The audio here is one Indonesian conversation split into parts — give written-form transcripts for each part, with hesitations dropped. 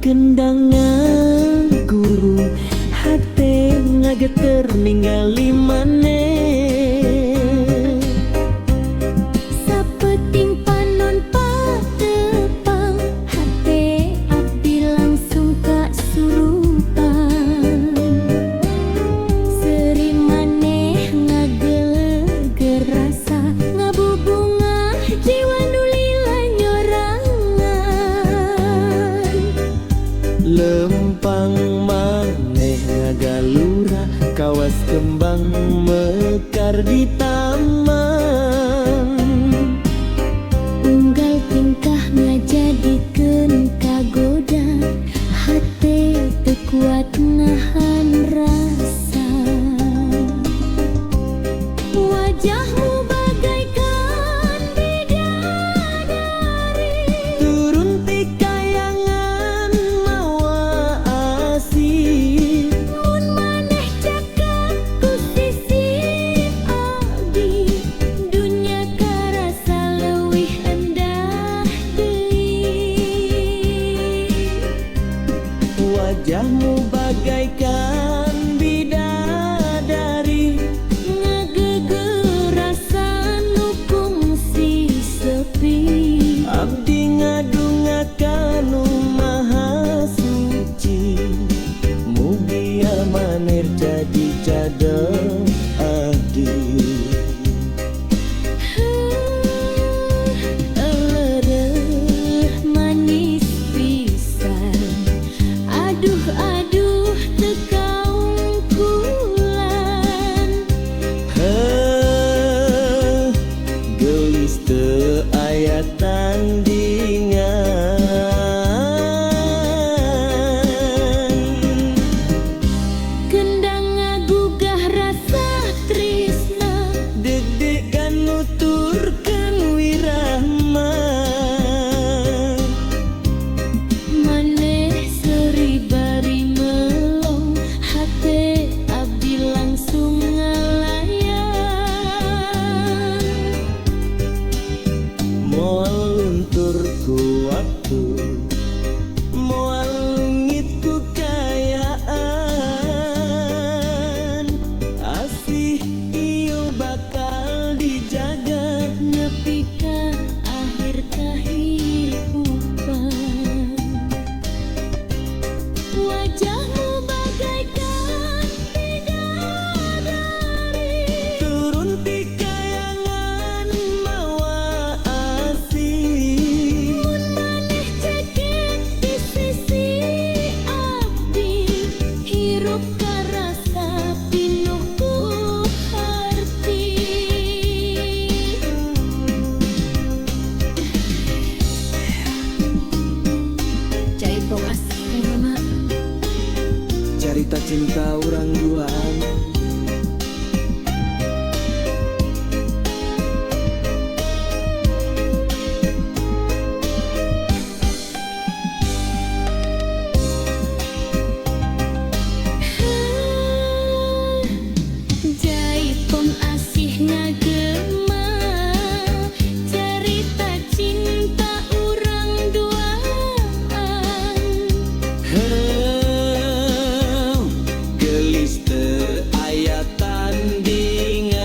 Kendangan guru hati ngageter ningali maneh. Sapeting panon patepang hati abdi langsung kasurupan. Seri maneh ngageleger rasa ngabubungah jiwa nulila nyorangan. Lempang maneh ngagalura kawas kembang mekar di taman. Unggal tingkah ngajadikeun kagoda hati teu kuat nahan rasa. Wajahmu bagaikan bidadari, Turun ti kayangan mawa asih. mun maneh cakap ku sisi abdi, dunya karasa leuwih endah deui. Wajahmu bagaikan bidadari, Ngageger rasa nu kungsi sepi. abdi ngadungakan nu maha suci. Mugi amanir jadi cadel abdi. Elereuh manis pisan, aduh aduh teu kaungkulan. Heuh, gelis teu aya tandingan. Kendang ngagugah rasa tresna, Deg-degan nuturkeun wirahma. maneh seri bari melong hate abdi langsung ngalayan. Moal luntur ku waktu, moal lungit ku kayaan. Asih ieu bakal dijaga Nepi ka akhir kahirupan. Wajahmu bagaikan bidadari, turun ti kayangan mawa asih. mun maneh cekek di sisi abdi, hirup karasa pinuh ku harti. Cai tongas mama. Carita cinta urang duaan. Jaipong asih ngagema, cerita cinta urang duaan. Heuh, gelis teu aya tandingan.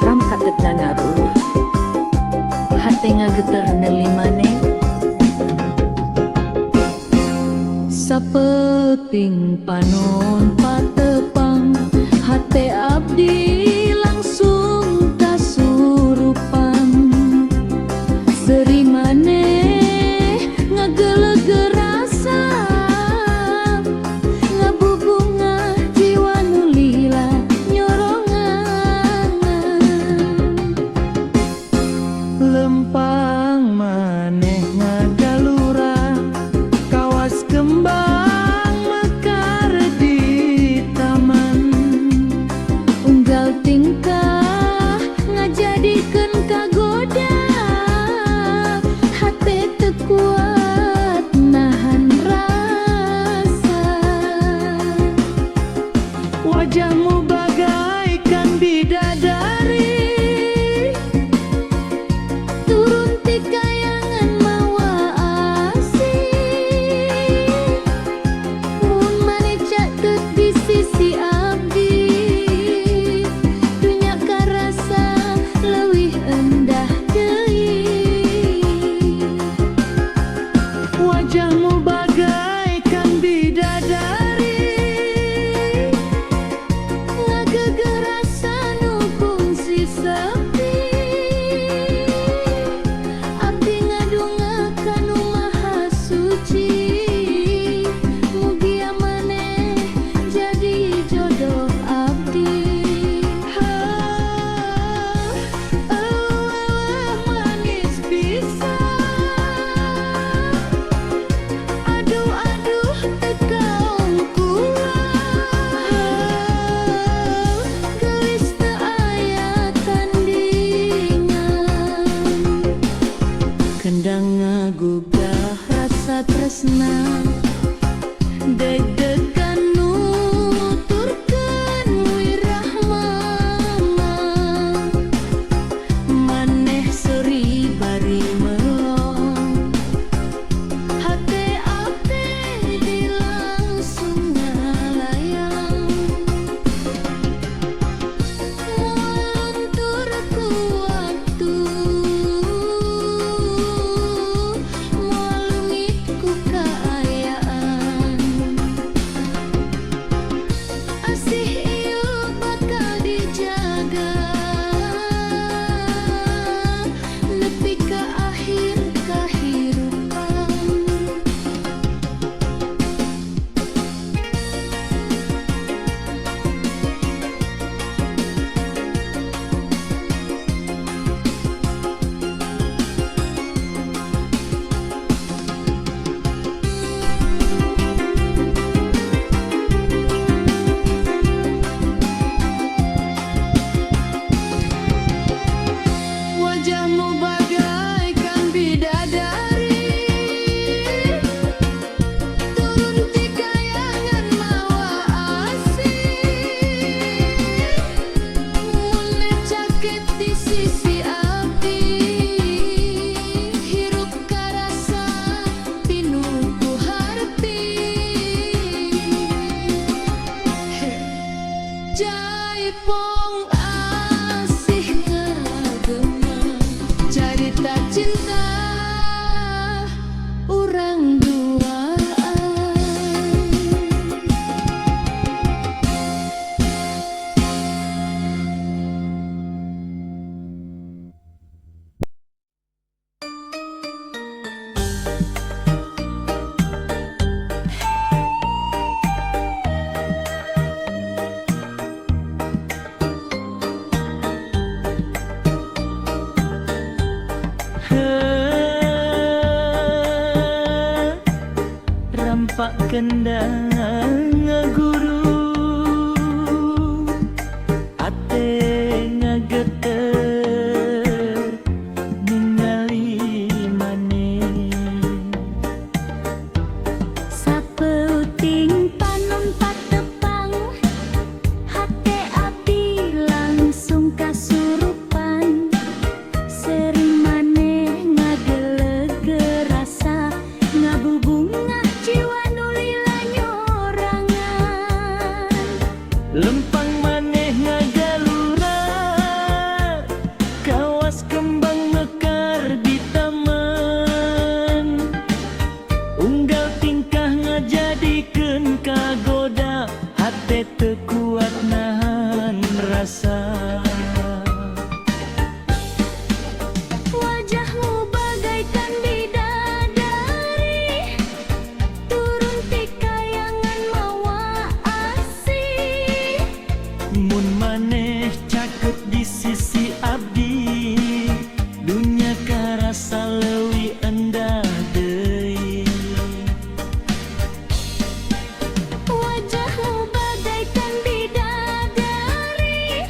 Ram katetna ngaruh hate ngageter neuli maneh. Sapeting panon patepang hate abdi langsung kasurupan. Seri maneh ngageleger rasa ngabubungah jiwa nulila nyorongan. Lempang Jaipong asih ngagema carita cinta urang duaan. Rampak kendang ngaguru ate ngageter ningali maneh Sapeuting panumpat tepang hate abdi langsung kasurupan sering maneh ngageleg rasa ngabubungah jiwa nulila nyorangan lempang maneh ngagalura kawas kembang mekar di taman unggal tingkah ngajadikeun kagoda hate teu kuat nahan rasa. wajahmu bagaikan bidadari turun ti kayangan mawa asih Mun maneh caket di sisi abdi dunya karasa leuwih endah deui. wajahmu bagaikan bidadari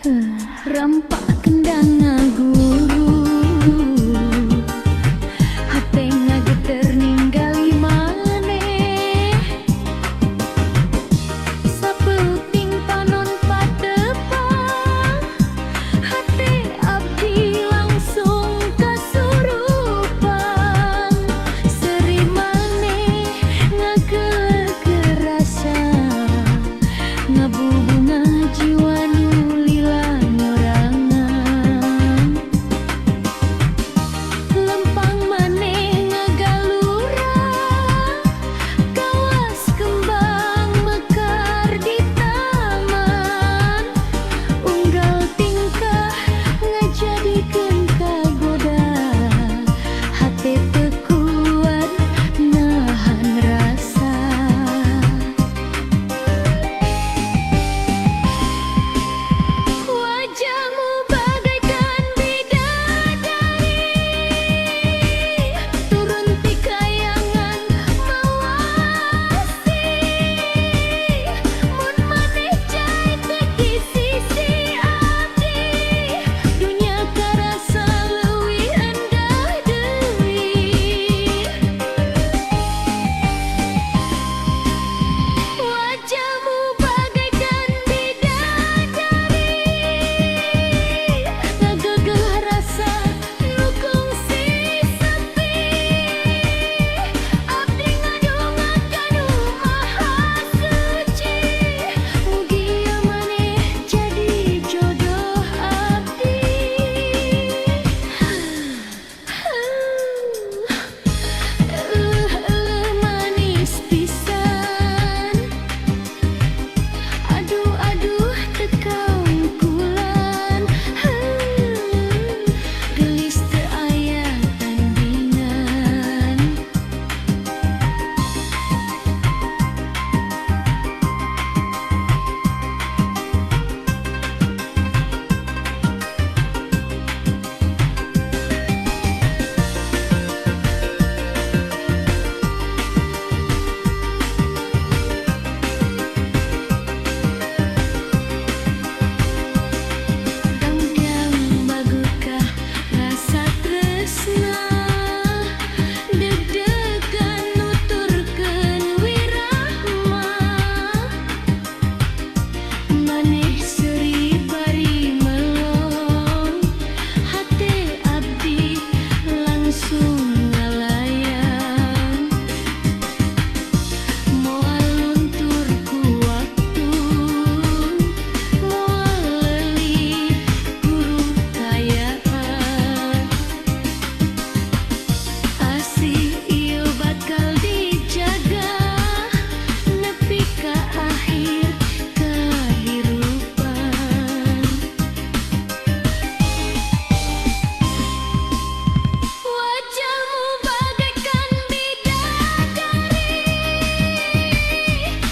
Rampak kendang ngaguru hate ngageter ninggali maneh sapeuting panon patepang hate abdi langsung kasurupan seri maneh ngageuleuh rasa ngabubunga jiwa nu lila nyorangan lempang maneh ngagalura kawas kembang mekar di taman unggal tingkah ngajadikeun kagoda hate teu kuat nahan rasa wajahmu bagaikan bidadari turun ti kayangan mawasi mun maneh cai teu di sisi abdi dunya karasa leuwih endah deui wajahmu bagaikan bidadari ngagegeh rasa nu kungsi sepi abdi ngadongakeun nu maha suci mugia maneh jadi jodoh abdi manis pisan aduh aduh tekau kulan gelis teu aya tandingan Dangdang bagukah rasa tresna deg-degan nuturkeun wirahma maneh seuri bari melong hate abdi langsung ngalayang moal luntur ku waktu moal leuli guru kayaan asih ieu bakal dijaga nepi ka akhir kahirupan wajahmu bagaikan bidadari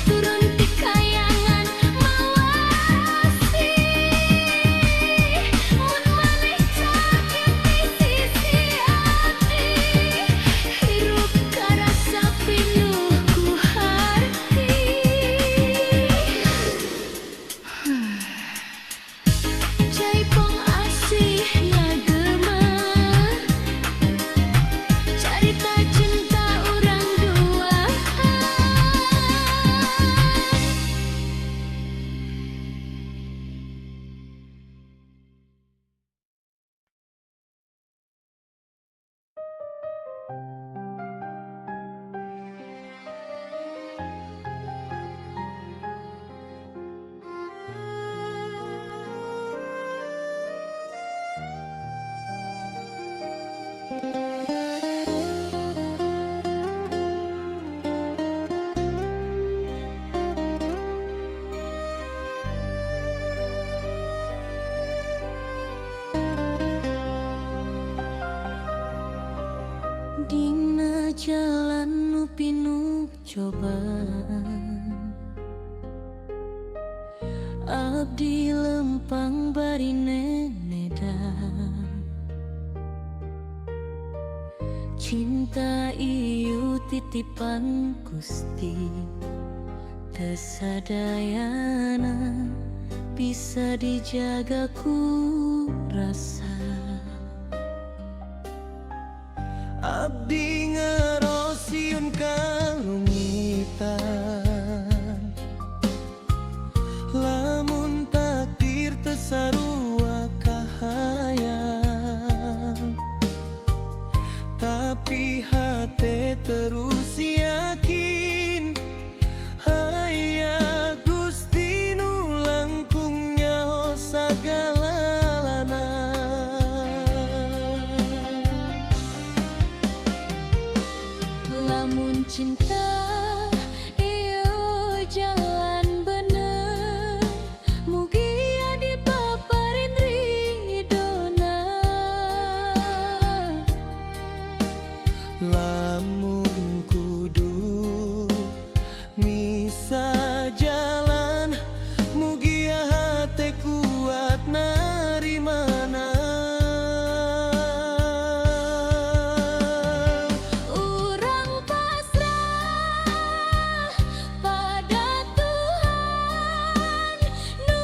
turun ti kayangan mawasi mun maneh sakit di sisi abdi hirup karasa pinuh ku harti Jaipong asih ngagema carita cinta urang dua dina jalan nu pinuh cobaan abdi lempang bari nenedan cinta ieu titipan Gusti teu sadayana bisa dijaga ku rasa. Abdi ngerosiun kalungitan, lamun takdir tesarua kahayang, tapi hati terus yakin haya Gusti nu langkung nyaho sagalana. Lamun cinta iyo jalan bener, mugi adi paparin ridona. Lamun kudu misa jalan, mugi hati kuat narimana. Urang pasrah pada Tuhan nu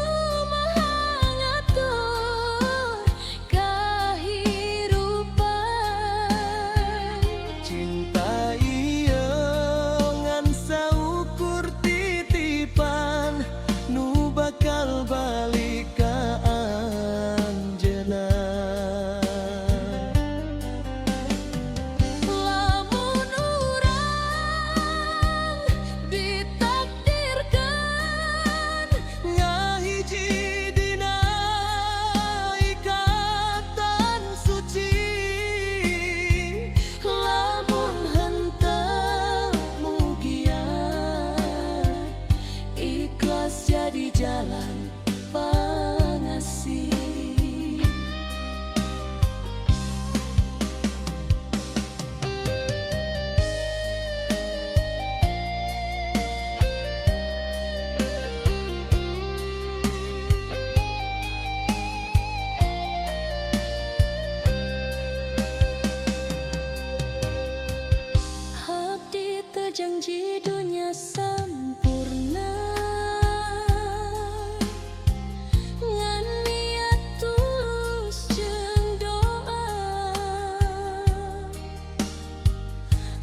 maha ngatur kahirupan. Cinta ieu ngan saukur titipan nu bakal balik ka anjeunna. Lamun urang ditakdirkan Ngahiji dina ikatan suci, lamun henteu mugia ikhlas jadi jalan pangasih. Abdi terjanji dunia sampurna, ngan niat tulus jeung doa.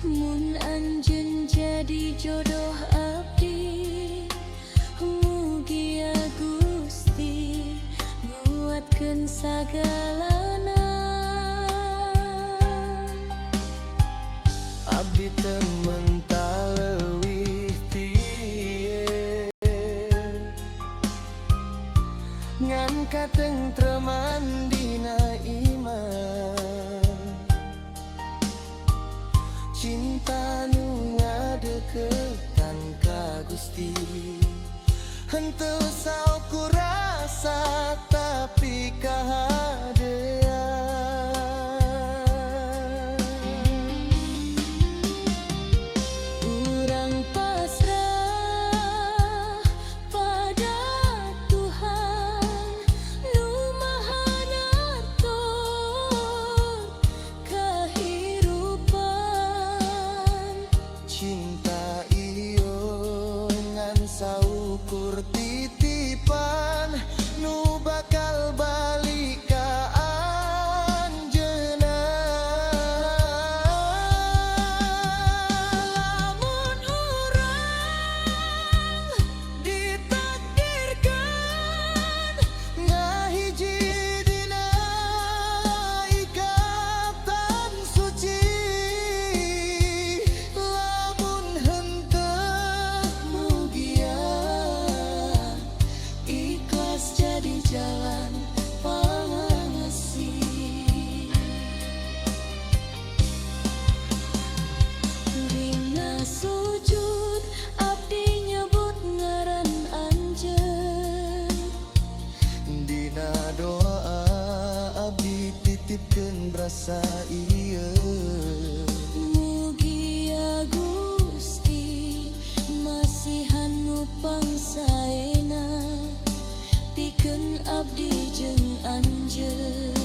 Mun anjeun jadi jodoh abdi, mugia Gusti nguatkeun sagalana. abdi teu mental leuwih tieu, ngan katentreman dina iman. Cinta nu ngadeukeutkan ka Gusti, henteu saukur rasa tapi kahadean. Urang pasrah pada Tuhan nu maha ngatur kahirupan. Cinta iyo ngan saukur titipan nu bakal balik ka anjeunna. Lamun urang ditakdirkan ngahiji dina ikatan suci, lamun henteu mugia ikhlas jadi jalan pangasih. Dina sujud abdi nyebut ngaran anjeun, Dina doa abdi titipkeun rasa ieu. mugia Gusti masihan nu pangsaena pikeun abdi jeung anjeun.